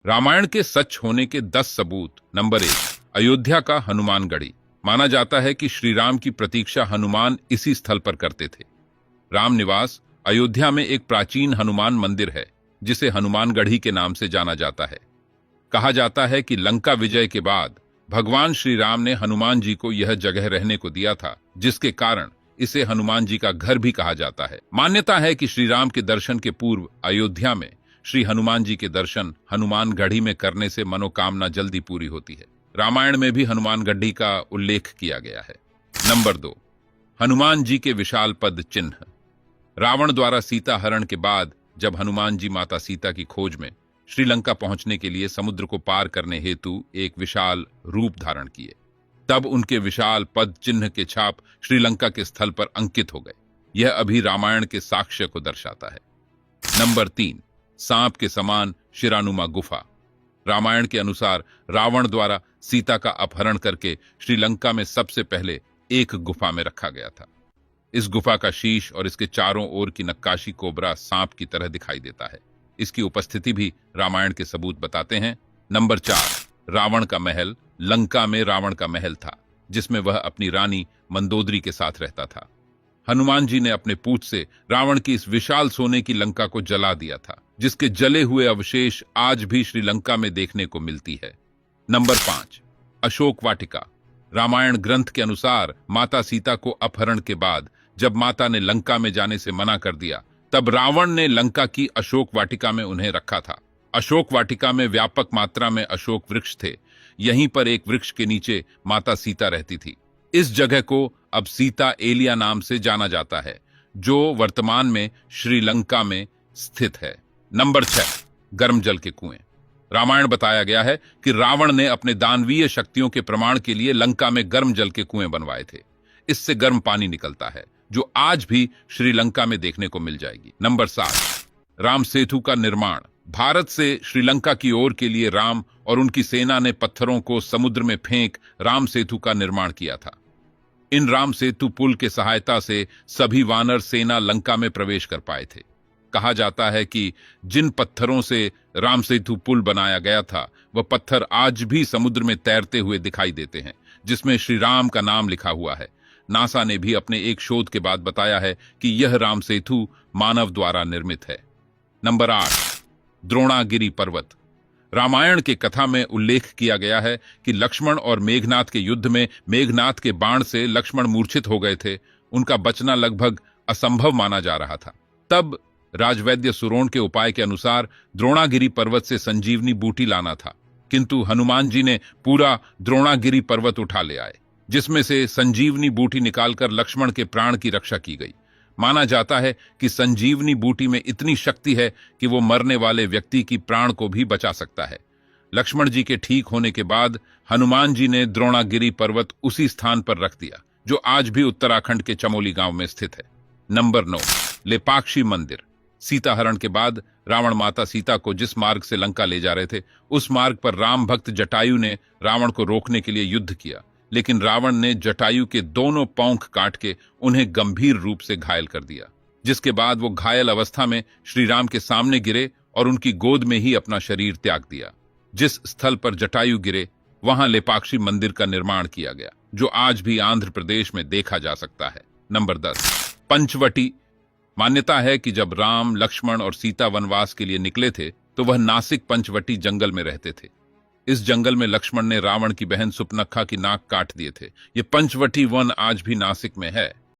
रामायण के सच होने के 10 सबूत। नंबर 1, अयोध्या का हनुमानगढ़ी। माना जाता है कि श्री राम की प्रतीक्षा हनुमान इसी स्थल पर करते थे। राम निवास अयोध्या में एक प्राचीन हनुमान मंदिर है जिसे हनुमानगढ़ी के नाम से जाना जाता है। कहा जाता है कि लंका विजय के बाद भगवान श्री राम ने हनुमान जी को यह जगह रहने को दिया था, जिसके कारण इसे हनुमान जी का घर भी कहा जाता है। मान्यता है कि श्री राम के दर्शन के पूर्व अयोध्या में श्री हनुमान जी के दर्शन हनुमानगढ़ी में करने से मनोकामना जल्दी पूरी होती है। रामायण में भी हनुमानगढ़ी का उल्लेख किया गया है। नंबर 2, हनुमान जी के विशाल पद चिन्ह। रावण द्वारा सीता हरण के बाद जब हनुमान जी माता सीता की खोज में श्रीलंका पहुंचने के लिए समुद्र को पार करने हेतु एक विशाल रूप धारण किए, तब उनके विशाल पद चिन्ह के छाप श्रीलंका के स्थल पर अंकित हो गए। यह अभी रामायण के साक्ष्य को दर्शाता है। नंबर 3, सांप के समान शिरानुमा गुफा। रामायण के अनुसार रावण द्वारा सीता का अपहरण करके श्रीलंका में सबसे पहले एक गुफा में रखा गया था। इस गुफा का शीश और इसके चारों ओर की नक्काशी कोबरा सांप की तरह दिखाई देता है। इसकी उपस्थिति भी रामायण के सबूत बताते हैं। नंबर 4, रावण का महल। लंका में रावण का महल था जिसमें वह अपनी रानी मंदोदरी के साथ रहता था। हनुमान जी ने अपने पूछ से रावण की इस विशाल सोने की लंका को जला दिया था, जिसके जले हुए अवशेष आज भी श्रीलंका में देखने को मिलती है। नंबर 5, अशोक वाटिका। रामायण ग्रंथ के अनुसार माता सीता को अपहरण के बाद जब माता ने लंका में जाने से मना कर दिया, तब रावण ने लंका की अशोक वाटिका में उन्हें रखा था। अशोक वाटिका में व्यापक मात्रा में अशोक वृक्ष थे। यहीं पर एक वृक्ष के नीचे माता सीता रहती थी। इस जगह को अब सीता एलिया नाम से जाना जाता है, जो वर्तमान में श्रीलंका में स्थित है। नंबर 6, गर्म जल के कुएं। रामायण बताया गया है कि रावण ने अपने दानवीय शक्तियों के प्रमाण के लिए लंका में गर्म जल के कुएं बनवाए थे। इससे गर्म पानी निकलता है जो आज भी श्रीलंका में देखने को मिल जाएगी। नंबर 7, राम सेतु का निर्माण। भारत से श्रीलंका की ओर के लिए राम और उनकी सेना ने पत्थरों को समुद्र में फेंक राम सेतु का निर्माण किया था। इन राम सेतु पुल के सहायता से सभी वानर सेना लंका में प्रवेश कर पाए थे। कहा जाता है कि जिन पत्थरों से राम सेतु पुल बनाया गया था वह पत्थर आज भी समुद्र में तैरते हुए दिखाई देते हैं, जिसमें श्री राम का नाम लिखा हुआ है। नासा ने भी अपने एक शोध के बाद बताया है कि यह राम सेतु मानव द्वारा निर्मित है। नंबर 8, द्रोणागिरी पर्वत। रामायण के कथा में उल्लेख किया गया है कि लक्ष्मण और मेघनाथ के युद्ध में मेघनाथ के बाण से लक्ष्मण मूर्छित हो गए थे। उनका बचना लगभग असंभव माना जा रहा था। तब राजवैद्य सुरोण के उपाय के अनुसार द्रोणागिरी पर्वत से संजीवनी बूटी लाना था, किंतु हनुमान जी ने पूरा द्रोणागिरी पर्वत उठा ले आए, जिसमें से संजीवनी बूटी निकालकर लक्ष्मण के प्राण की रक्षा की गई। माना जाता है कि संजीवनी बूटी में इतनी शक्ति है कि वो मरने वाले व्यक्ति की प्राण को भी बचा सकता है। लक्ष्मण जी के ठीक होने के बाद हनुमान जी ने द्रोणागिरी पर्वत उसी स्थान पर रख दिया, जो आज भी उत्तराखंड के चमोली गांव में स्थित है। नंबर 9, लेपाक्षी मंदिर। सीता हरण के बाद रावण माता सीता को जिस मार्ग से लंका ले जा रहे थे, उस मार्ग पर राम भक्त जटायु ने रावण को रोकने के लिए युद्ध किया, लेकिन रावण ने जटायु के दोनों पौंख काट के उन्हें गंभीर रूप से घायल कर दिया, जिसके बाद वो घायल अवस्था में श्री राम के सामने गिरे और उनकी गोद में ही अपना शरीर त्याग दिया। जिस स्थल पर जटायु गिरे वहां लेपाक्षी मंदिर का निर्माण किया गया, जो आज भी आंध्र प्रदेश में देखा जा सकता है। नंबर 10, पंचवटी। मान्यता है कि जब राम, लक्ष्मण और सीता वनवास के लिए निकले थे तो वह नासिक पंचवटी जंगल में रहते थे। इस जंगल में लक्ष्मण ने रावण की बहन सुपनखा की नाक काट दिए थे। ये पंचवटी वन आज भी नासिक में है।